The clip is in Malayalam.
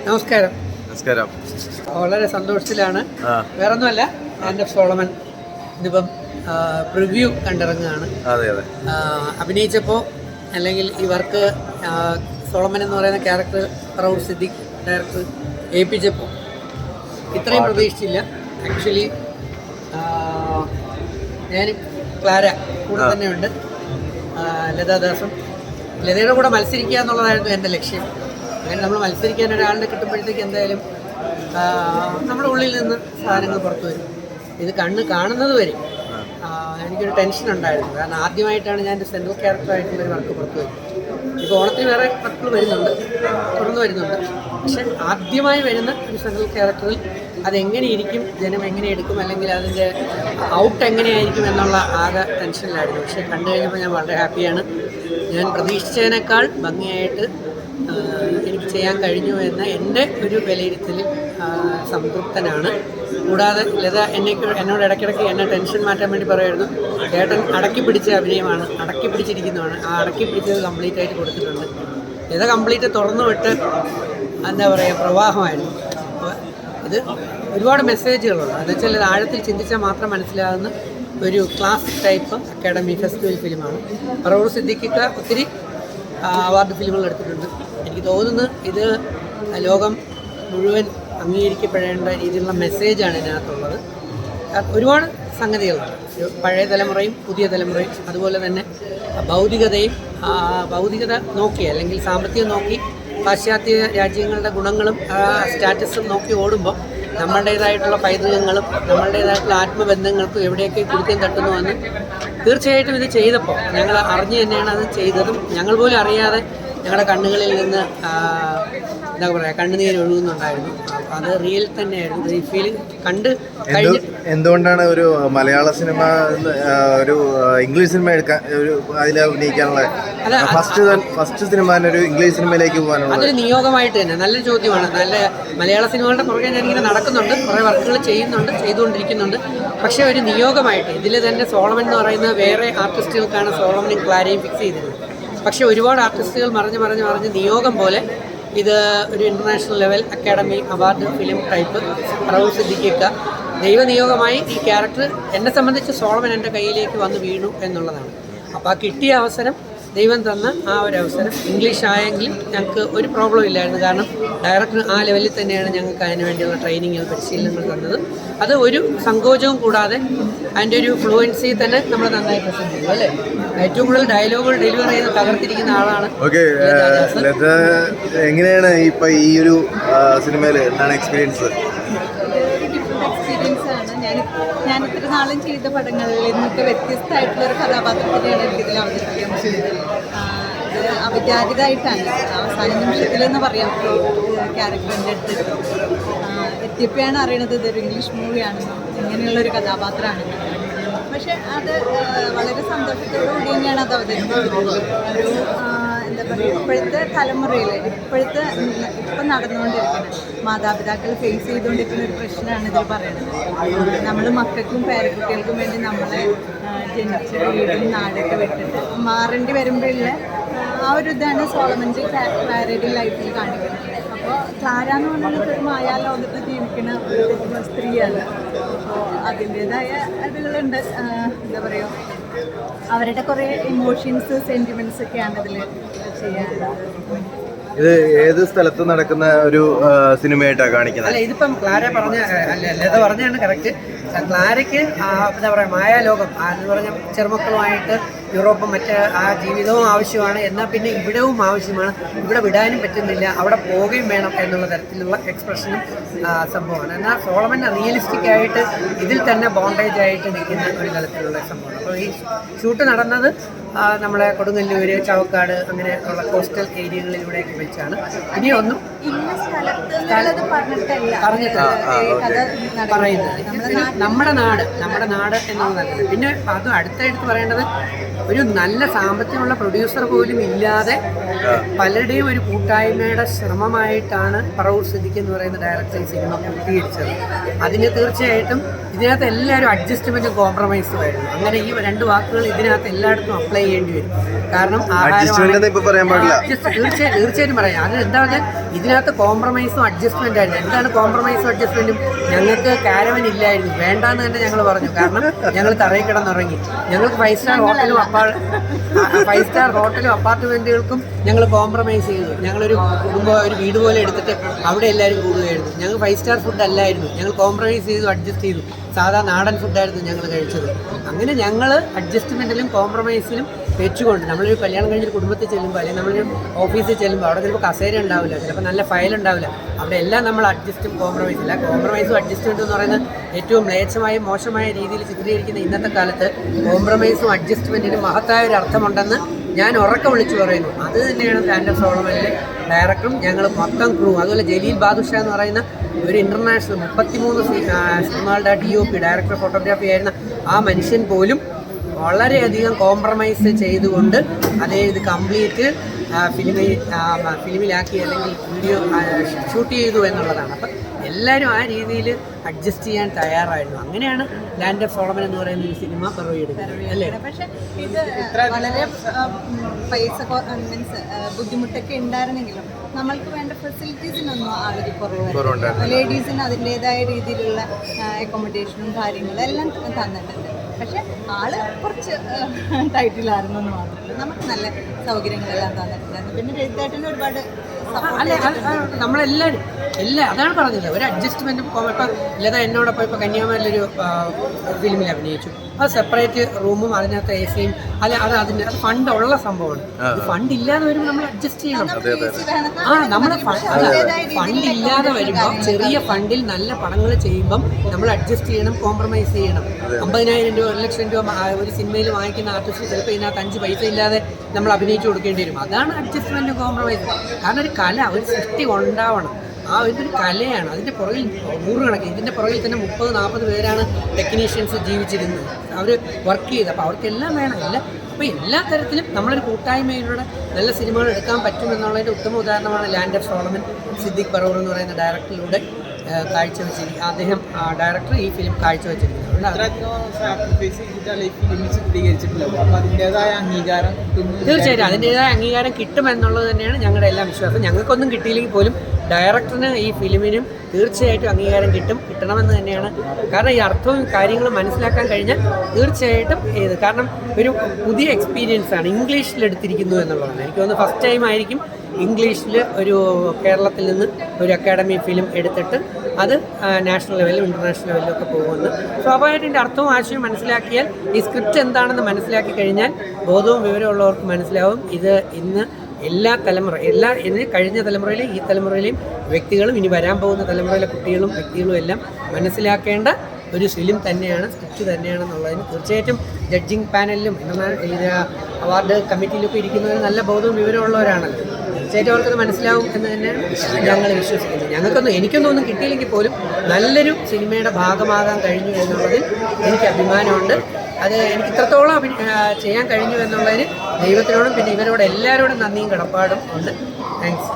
നമസ്കാരം. നമസ്കാരം. വളരെ സന്തോഷത്തിലാണ്. വേറൊന്നുമല്ല, ആൻഡ് ഓഫ് സോളമൻ ഇതിപ്പം പ്രിവ്യൂ കണ്ടിറങ്ങുകയാണ്. അഭിനയിച്ചപ്പോൾ അല്ലെങ്കിൽ ഈ വർക്ക് സോളമൻ എന്ന് പറയുന്ന ക്യാരക്ടർ റൗൾ സിദ്ദിഖ് ഡയറക്ടർ ഏൽപ്പിച്ചപ്പോൾ ഇത്രയും പ്രതീക്ഷിച്ചില്ല. ആക്ച്വലി ഞാൻ ക്ലാര കൂടെ തന്നെയുണ്ട്, ലതാദാസും. ലതയുടെ കൂടെ മത്സരിക്കുക എന്നുള്ളതായിരുന്നു എൻ്റെ ലക്ഷ്യം. അങ്ങനെ നമ്മൾ മത്സരിക്കാൻ ഒരാളിനെ കിട്ടുമ്പോഴത്തേക്ക് എന്തായാലും നമ്മുടെ ഉള്ളിൽ നിന്ന് സാധനങ്ങൾ പുറത്തു വരും. ഇത് കാണുന്നത് വരെ എനിക്കൊരു ടെൻഷൻ ഉണ്ടായിരുന്നു. കാരണം ആദ്യമായിട്ടാണ് ഞാൻ സെൻട്രൽ ക്യാരക്ടറായിട്ടുള്ളൊരു വർക്ക് പുറത്തു വരും. ഇപ്പോൾ ഓണത്തിന് വേറെ വർക്കുകൾ വരുന്നുണ്ട്, തുടർന്ന് വരുന്നുണ്ട്. പക്ഷെ ആദ്യമായി വരുന്ന ഒരു സെൻട്രൽ ക്യാരക്ടറിൽ അതെങ്ങനെ ഇരിക്കും, ജനം എങ്ങനെ എടുക്കും, അല്ലെങ്കിൽ അതിൻ്റെ ഔട്ട് എങ്ങനെയായിരിക്കും എന്നുള്ള ആകെ ടെൻഷനിലായിരുന്നു. പക്ഷെ കണ്ടു കഴിഞ്ഞപ്പോൾ ഞാൻ വളരെ ഹാപ്പിയാണ്. ഞാൻ പ്രതീക്ഷിച്ചതിനേക്കാൾ ഭംഗിയായിട്ട് എനിക്ക് ചെയ്യാൻ കഴിഞ്ഞു എന്ന എൻ്റെ ഒരു വിലയിരുത്തലിൽ സംതൃപ്തനാണ്. കൂടാതെ ലത എന്നോട് ഇടയ്ക്കിടയ്ക്ക് എന്നെ ടെൻഷൻ മാറ്റാൻ വേണ്ടി പറയുമായിരുന്നു, ചേട്ടൻ അടക്കി പിടിച്ച അഭിനയമാണ്, അടക്കി പിടിച്ചിരിക്കുന്നതാണ്. ആ അടക്കി പിടിച്ചത് കംപ്ലീറ്റ് ആയിട്ട് കൊടുത്തിട്ടുണ്ട്. ലത കംപ്ലീറ്റ് തുറന്നു വിട്ട് എന്താ പറയുക, പ്രവാഹമായിരുന്നു. അപ്പോൾ ഇത് ഒരുപാട് മെസ്സേജുകളുണ്ട്. എന്നുവെച്ചാൽ ഇത് ആഴത്തിൽ ചിന്തിച്ചാൽ മാത്രം മനസ്സിലാകുന്ന ഒരു ക്ലാസിക് ടൈപ്പ് അക്കാഡമി ഫെസ്റ്റിവൽ ഫിലിമാണ്. റൗൾ സിദ്ദിഖ് ഒത്തിരി അവാർഡ് ഫിലിമുകൾ എടുത്തിട്ടുണ്ട്. എനിക്ക് തോന്നുന്നു ഇത് ലോകം മുഴുവൻ അംഗീകരിക്കപ്പെടേണ്ട രീതിയിലുള്ള മെസ്സേജാണ് ഇതിനകത്തുള്ളത്. ഒരുപാട് സംഗതികളുണ്ട്, പഴയ തലമുറയും പുതിയ തലമുറയും. അതുപോലെ തന്നെ ഭൗതികത നോക്കി അല്ലെങ്കിൽ സാമ്പത്തികം നോക്കി പാശ്ചാത്യ രാജ്യങ്ങളുടെ ഗുണങ്ങളും സ്റ്റാറ്റസും നോക്കി ഓടുമ്പോൾ നമ്മളുടേതായിട്ടുള്ള പൈതൃകങ്ങളും നമ്മളുടേതായിട്ടുള്ള ആത്മബന്ധങ്ങൾക്കും എവിടെയൊക്കെ കുരുത്തം തട്ടുന്നുവെന്ന് തീർച്ചയായിട്ടും ഇത് ചെയ്തപ്പോൾ ഞങ്ങൾ അറിഞ്ഞു തന്നെയാണ് അത് ചെയ്തതും. ഞങ്ങൾ പോലും അറിയാതെ ഞങ്ങളുടെ കണ്ണുകളിൽ നിന്ന് എന്താ പറയുക, കണ്ണുനീര് ഒഴുകുന്നുണ്ടായിരുന്നു. അപ്പം അത് റിയൽ തന്നെയായിരുന്നു. ഈ ഫീലിംഗ് കണ്ട് കഴിഞ്ഞിട്ട് എന്തുകൊണ്ടാണ് ഒരു മലയാള സിനിമ ഒരു ഇംഗ്ലീഷ് സിനിമ എടുക്കാൻ ഒരു അതിൽ അഭിനയിക്കാനുള്ള ഫസ്റ്റ് സിനിമ ഒരു ഇംഗ്ലീഷ് സിനിമയിലേക്ക് പോകാനുള്ള അതൊരു നിയോഗമായിട്ട് തന്നെ? നല്ലൊരു ചോദ്യമാണ്. നല്ല മലയാള സിനിമകളുടെ പുറകെ ഞാനിങ്ങനെ നടക്കുന്നുണ്ട്, കുറേ വർക്കുകൾ ചെയ്തുകൊണ്ടിരിക്കുന്നുണ്ട്. പക്ഷേ ഒരു നിയോഗമായിട്ട് ഇതിൽ തന്നെ സോളമൻ എന്ന് പറയുന്ന വേറെ ആർട്ടിസ്റ്റുകൾക്കാണ് സോളമനും ക്ലാരയും ഫിക്സ് ചെയ്തിരുന്നത്. പക്ഷേ ഒരുപാട് ആർട്ടിസ്റ്റുകൾ മറിഞ്ഞ് നിയോഗം പോലെ ഇത് ഒരു international level academy award film type Raoul Siddique ദൈവനിയോഗമായി ഈ ക്യാരക്ടർ എന്നെ സംബന്ധിച്ച് സോളമൻ എൻ്റെ കയ്യിലേക്ക് വന്ന് വീണു എന്നുള്ളതാണ്. അപ്പോൾ ആ കിട്ടിയ അവസരം, ദൈവം തന്ന ആ ഒരു അവസരം ഇംഗ്ലീഷ് ആയെങ്കിലും ഞങ്ങൾക്ക് ഒരു പ്രോബ്ലം ഇല്ലായിരുന്നു. കാരണം ഡയറക്ടർ ആ ലെവലിൽ തന്നെയാണ് ഞങ്ങൾക്ക് അതിന് വേണ്ടിയുള്ള ട്രെയിനിങ്ങുകൾ, പരിശീലനങ്ങൾ തന്നത്. അത് ഒരു സങ്കോചവും കൂടാതെ അതിൻ്റെ ഒരു ഫ്ലുവൻസി തന്നെ നമ്മൾ നന്നായി പ്രസൻറ്റ് ചെയ്തു. അല്ലേ, ഏറ്റവും കൂടുതൽ ഡയലോഗുകൾ ഡെലിവർ ചെയ്ത് തകർത്തിരിക്കുന്ന ആളാണ്. എങ്ങനെയാണ് ഇപ്പൊ ഈ ഒരു സിനിമയിൽ എന്താണ് എക്സ്പീരിയൻസ്? ഞാൻ ഇത്ര നാളും ചെയ്ത പടങ്ങളിൽ നിന്നൊക്കെ വ്യത്യസ്തമായിട്ടുള്ളൊരു കഥാപാത്രത്തിനെയാണ് എനിക്കിതിൽ അവതരിപ്പിക്കാൻ പറ്റുന്നത്. ഇത് അവിചാരിതമായിട്ടാണ്, അവസാന നിമിഷത്തിലെന്ന് പറയാം, ക്യാരക്ടറിൻ്റെ അടുത്ത് എത്തിയപ്പോഴാണ് അറിയണത് ഇതൊരു ഇംഗ്ലീഷ് മൂവിയാണെന്നും ഇങ്ങനെയുള്ളൊരു കഥാപാത്രമാണെന്നും. പക്ഷെ അത് വളരെ സന്തോഷത്തോടുകൂടി തന്നെയാണ് അത് അവതരിപ്പിക്കുന്നത്. ഒരു എന്താ പറയുക, ഇപ്പോഴത്തെ തലമുറയിൽ ഇപ്പം നടന്നുകൊണ്ടിരിക്കുന്നത് മാതാപിതാക്കൾ ഫേസ് ചെയ്തുകൊണ്ടിരിക്കുന്ന ഒരു പ്രശ്നമാണ് ഇതിൽ പറയുന്നത്. നമ്മൾ മക്കൾക്കും പേരക്കുട്ടികൾക്കും വേണ്ടി നമ്മളെ ജനിച്ച വീടും നാടൊക്കെ വിട്ടിട്ട് മാറേണ്ടി വരുമ്പോഴുള്ള ആ ഒരു ഇതാണ് സോളമൻ്റെ ക്ലാരയുടെ ലൈഫിൽ കാണിക്കുന്നത്. അപ്പോൾ ക്ലാര എന്ന് പറഞ്ഞാൽ ഒരു മായാലോകത്ത് ജീവിക്കുന്ന ഒരു സ്ത്രീയാണ്. അപ്പോൾ അതിൻ്റേതായ അതുകളുണ്ട്. എന്താ പറയുക, അവരുടെ കുറേ ഇമോഷൻസ്, സെൻറ്റിമെൻറ്റ്സ് ഒക്കെയാണ് ഇതിൽ ചെയ്യാറുള്ളത്. ഇത് ഏത് സ്ഥലത്ത് നടക്കുന്ന ഒരു സിനിമയായിട്ടാണ് കാണിക്കുന്നത്? അല്ല, ഇതിപ്പം ക്ലാര ലത പറഞ്ഞാണ് കറക്റ്റ്. ക്ലാരയ്ക്ക് എന്താ പറയുക, മായാലോകം എന്ന് പറഞ്ഞാൽ ചെറുമക്കളുമായിട്ട് യൂറോപ്പും മറ്റ് ആ ജീവിതവും ആവശ്യമാണ്. എന്നാൽ പിന്നെ ഇവിടവും ആവശ്യമാണ്. ഇവിടെ വിടാനും പറ്റുന്നില്ല, അവിടെ പോവുകയും വേണം എന്നുള്ള തരത്തിലുള്ള എക്സ്പ്രഷനും സംഭവമാണ്. എന്നാൽ സോളമൻ റിയലിസ്റ്റിക് ആയിട്ട് ഇതിൽ തന്നെ ബോണ്ടേജ് ആയിട്ട് നിൽക്കുന്ന ഒരു തരത്തിലുള്ള സംഭവമാണ്. അപ്പോൾ ഈ ഷൂട്ട് നടന്നത് നമ്മളെ കൊടുങ്ങല്ലൂർ, ചാവക്കാട് അങ്ങനെ ഉള്ള കോസ്റ്റൽ ഏരിയകളിലൂടെയൊക്കെ വെച്ചാണ്. ഇനിയൊന്നും പറയുന്നത് നമ്മുടെ നാട് എന്നുള്ളതല്ല. പിന്നെ അത് അടുത്തായിട്ട് പറയേണ്ടത്, ഒരു നല്ല സാമ്പത്തികമുള്ള പ്രൊഡ്യൂസർ പോലും ഇല്ലാതെ പലരുടെയും ഒരു കൂട്ടായ്മയുടെ ശ്രമമായിട്ടാണ് റൗൾ സിദ്ദിഖ് എന്ന് പറയുന്ന ഡയറക്ടർ സിനിമ പൂർത്തീകരിച്ചത്. അതിന് തീർച്ചയായിട്ടും ഇതിനകത്ത് എല്ലാവരും അഡ്ജസ്റ്റ്മെൻറ്റും കോംപ്രമൈസും ആയിരുന്നു. അങ്ങനെ ഈ രണ്ട് വാക്കുകൾ ഇതിനകത്ത് എല്ലായിടത്തും അപ്ലൈ ചെയ്യേണ്ടി വരും. കാരണം തീർച്ചയായിട്ടും പറയാം. അത് എന്താ പറഞ്ഞാൽ ഇതിനകത്ത് കോംപ്രമൈസും അഡ്ജസ്റ്റ്മെൻ്റ് ആയിരുന്നു. എന്താണ് കോംപ്രമൈസും അഡ്ജസ്റ്റ്മെൻറ്റും? ഞങ്ങൾക്ക് കാരവൻ ഇല്ലായിരുന്നു, വേണ്ടാന്ന് തന്നെ ഞങ്ങൾ പറഞ്ഞു. കാരണം ഞങ്ങൾ തറയിൽ കിടന്നുറങ്ങി. ഞങ്ങൾക്ക് 5-സ്റ്റാർ ഹോട്ടലും അപ്പാർട്ട്മെൻറ്റുകൾക്കും ഞങ്ങൾ കോംപ്രമൈസ് ചെയ്തു. ഞങ്ങളൊരു ഒരു വീട് പോലെ എടുത്തിട്ട് അവിടെ എല്ലാവരും കൂടുകയായിരുന്നു. ഞങ്ങൾ 5-സ്റ്റാർ ഫുഡ് അല്ലായിരുന്നു, ഞങ്ങൾ കോംപ്രമൈസ് ചെയ്തു, അഡ്ജസ്റ്റ് ചെയ്തു. സാധാ നാടൻ ഫുഡായിരുന്നു ഞങ്ങൾ കഴിച്ചത്. അങ്ങനെ ഞങ്ങൾ അഡ്ജസ്റ്റ്മെൻറ്റിലും കോംപ്രമൈസിലും വെച്ചുകൊണ്ട് നമ്മളൊരു കല്യാണം കഴിഞ്ഞൊരു കുടുംബത്തിൽ ചെല്ലുമ്പോൾ അല്ലെങ്കിൽ നമ്മളൊരു ഓഫീസിൽ ചെല്ലുമ്പോൾ അവിടെ ചിലപ്പോൾ കസേര ഉണ്ടാവില്ല, ചിലപ്പോൾ നല്ല ഫയൽ ഉണ്ടാവില്ല. അവിടെ എല്ലാം നമ്മൾ അഡ്ജസ്റ്റും കോംപ്രമൈസില്ല. കോംപ്രമൈസും അഡ്ജസ്റ്റ്മെൻറ്റും എന്ന് പറയുന്നത് ഏറ്റവും മ്ലേച്ഛമായ മോശമായ രീതിയിൽ ചിത്രീകരിക്കുന്ന ഇന്നത്തെ കാലത്ത് കോംപ്രമൈസും അഡ്ജസ്റ്റ്മെൻറ്റിനും മഹത്തായ ഒരു അർത്ഥമുണ്ടെന്ന് ഞാൻ ഉറക്കെ വിളിച്ചു പറയുന്നു. അത് തന്നെയാണ് ലാൻഡ് ഓഫ് സോളമനിലെ ഡയറക്ടറും ഞങ്ങൾ മൊത്തം ക്രൂ. അതുപോലെ ജലീൽ ബാദുഷ എന്ന് പറയുന്ന ഒരു ഇൻ്റർനാഷണൽ 33 സിനിമകളുടെ DOP ഡയറക്ടർ ഫോട്ടോഗ്രാഫി ആയിരുന്ന ആ മനുഷ്യൻ പോലും വളരെയധികം കോംപ്രമൈസ് ചെയ്തുകൊണ്ട് ഇത് കംപ്ലീറ്റ് ഫിലിമിലാക്കി അല്ലെങ്കിൽ വീഡിയോ ഷൂട്ട് ചെയ്തു എന്നുള്ളതാണ്. അപ്പം എല്ലാവരും ആ രീതിയിൽ അഡ്ജസ്റ്റ് ചെയ്യാൻ തയ്യാറായിരുന്നു. അങ്ങനെയാണ് ലാൻഡ് ഓഫ് സോളമൻ എന്ന് പറയുന്ന ഈ സിനിമ പിറവിയെടുക്കുന്നത് അല്ലേ? പക്ഷേ ഇത് വളരെ പൈസ മീൻസ് ബുദ്ധിമുട്ടൊക്കെ ഉണ്ടായിരുന്നെങ്കിലും നമ്മൾക്ക് വേണ്ട ഫെസിലിറ്റീസിനൊന്നും ആളൊരു കുറവായിരുന്നു. ലേഡീസിന് അതിൻ്റെതായ രീതിയിലുള്ള അക്കോമഡേഷനും കാര്യങ്ങളും എല്ലാം തന്നിട്ടുണ്ട്. പക്ഷെ ആള് കുറച്ച് ടൈറ്റിലായിരുന്നു എന്ന് മാത്രമല്ല, നമുക്ക് നല്ല സൗകര്യങ്ങളെല്ലാം തന്നിട്ടുണ്ടായിരുന്നു. പിന്നെ എഴുത്തായിട്ടിന് ഒരുപാട് നമ്മളെല്ലാവരും അതാണ് പറഞ്ഞത്, ഒരു അഡ്ജസ്റ്റ്മെൻറ്റും. ഇപ്പം ലത എന്നോടൊപ്പം ഇപ്പോൾ കന്യാകുമാരിലൊരു ഫിലിമിൽ അഭിനയിച്ചു. അത് സെപ്പറേറ്റ് റൂമും അതിനകത്ത് AC-യും അത് ഫണ്ട് ഉള്ള സംഭവമാണ്. ഫണ്ട് ഇല്ലാതെ വരുമ്പോൾ നമ്മൾ അഡ്ജസ്റ്റ് ചെയ്യണം. നമ്മൾ ഫണ്ട് ഇല്ലാതെ വരുമ്പോൾ ചെറിയ ഫണ്ടിൽ നല്ല പടങ്ങൾ ചെയ്യുമ്പം നമ്മൾ അഡ്ജസ്റ്റ് ചെയ്യണം, കോംപ്രമൈസ് ചെയ്യണം. 50,000 രൂപ 1,00,000 രൂപ ഒരു സിനിമയിൽ വാങ്ങിക്കുന്ന ആർട്ടിസ്റ്റ് ചിലപ്പോൾ ഇതിനകത്ത് 5 പൈസ ഇല്ലാതെ നമ്മൾ അഭിനയിച്ചു കൊടുക്കേണ്ടി വരും. അതാണ് അഡ്ജസ്റ്റ്മെൻറ്റും കോംപ്രമൈസ്. കാരണം ഒരു കല, ഒരു സൃഷ്ടി ഉണ്ടാവണം. ഇതൊരു കലയാണ്. അതിൻ്റെ പുറകിൽ നൂറുകണക്കിന്, ഇതിൻ്റെ പുറകിൽ തന്നെ 30-40 പേരാണ് ടെക്നീഷ്യൻസ് ജീവിച്ചിരുന്നത്, അവർ വർക്ക് ചെയ്ത്. അപ്പോൾ അവർക്കെല്ലാം വേണം. അപ്പോൾ എല്ലാ തരത്തിലും നമ്മളൊരു കൂട്ടായ്മയിലൂടെ നല്ല സിനിമകൾ എടുക്കാൻ പറ്റുമെന്നുള്ളതിൻ്റെ ഉത്തമ ഉദാഹരണമാണ് ലാൻഡ് ഓഫ് സോളമൻ. സിദ്ദിഖ് ബറൂർ എന്ന് പറയുന്ന ഡയറക്ടറിലൂടെ കാഴ്ചവെച്ചിരിക്കുന്നത്. അദ്ദേഹം ഡയറക്ടർ ഈ ഫിലിം കാഴ്ചവെച്ചിരിക്കുന്നത്. തീർച്ചയായിട്ടും അതിൻ്റെതായ അംഗീകാരം കിട്ടുമെന്നുള്ളത് തന്നെയാണ് ഞങ്ങളുടെ എല്ലാം വിശ്വാസം. ഞങ്ങൾക്കൊന്നും കിട്ടിയില്ലെങ്കിൽ പോലും ഡയറക്ടറിന് ഈ ഫിലിമിനും തീർച്ചയായിട്ടും അംഗീകാരം കിട്ടണമെന്ന് തന്നെയാണ്. കാരണം ഈ അർത്ഥവും കാര്യങ്ങളും മനസ്സിലാക്കാൻ കഴിഞ്ഞാൽ തീർച്ചയായിട്ടും കാരണം ഒരു പുതിയ എക്സ്പീരിയൻസ് ആണ്. ഇംഗ്ലീഷിലെടുത്തിരിക്കുന്നു എന്നുള്ളതാണ്. എനിക്ക് തോന്നുന്നു ഫസ്റ്റ് ടൈം ആയിരിക്കും ഇംഗ്ലീഷിൽ ഒരു കേരളത്തിൽ നിന്ന് ഒരു അക്കാഡമി ഫിലിം എടുത്തിട്ട് അത് നാഷണൽ ലെവലിലും ഇൻ്റർനാഷണൽ ലെവലിലും ഒക്കെ പോകുന്നത്. സ്വാഭാവികമായിട്ട് ഇതിൻ്റെ അർത്ഥവും ആശയവും മനസ്സിലാക്കിയാൽ ഈ സ്ക്രിപ്റ്റ് എന്താണെന്ന് മനസ്സിലാക്കി കഴിഞ്ഞാൽ ബോധവും വിവരമുള്ളവർക്ക് മനസ്സിലാവും. ഇത് ഇന്ന് കഴിഞ്ഞ തലമുറയിലെയും ഈ തലമുറയിലെയും വ്യക്തികളും ഇനി വരാൻ പോകുന്ന തലമുറയിലെ കുട്ടികളും വ്യക്തികളും എല്ലാം മനസ്സിലാക്കേണ്ട ഒരു ഫിലിം തന്നെയാണ്, സ്ക്രിപ്റ്റ് തന്നെയാണെന്നുള്ളതിന് തീർച്ചയായിട്ടും ജഡ്ജിങ് പാനലിലും അവാർഡ് കമ്മിറ്റിയിലൊക്കെ ഇരിക്കുന്നവർ നല്ല ബോധവും വിവരമുള്ളവരാണല്ലോ. തീർച്ചയായിട്ടും അവർക്കത് മനസ്സിലാവും എന്ന് തന്നെയാണ് ഞങ്ങൾ വിശ്വസിക്കുന്നത്. എനിക്കൊന്നും കിട്ടിയില്ലെങ്കിൽ പോലും നല്ലൊരു സിനിമയുടെ ഭാഗമാകാൻ കഴിഞ്ഞു എന്നുള്ളതിൽ എനിക്ക് അഭിമാനമുണ്ട്. അത് എനിക്ക് ഇത്രത്തോളം ചെയ്യാൻ കഴിഞ്ഞു എന്നുള്ളതിന് ദൈവത്തിനോടും പിന്നെ ഇവരോട് എല്ലാവരോടും നന്ദിയും കടപ്പാടും ഉണ്ട്. താങ്ക്സ്.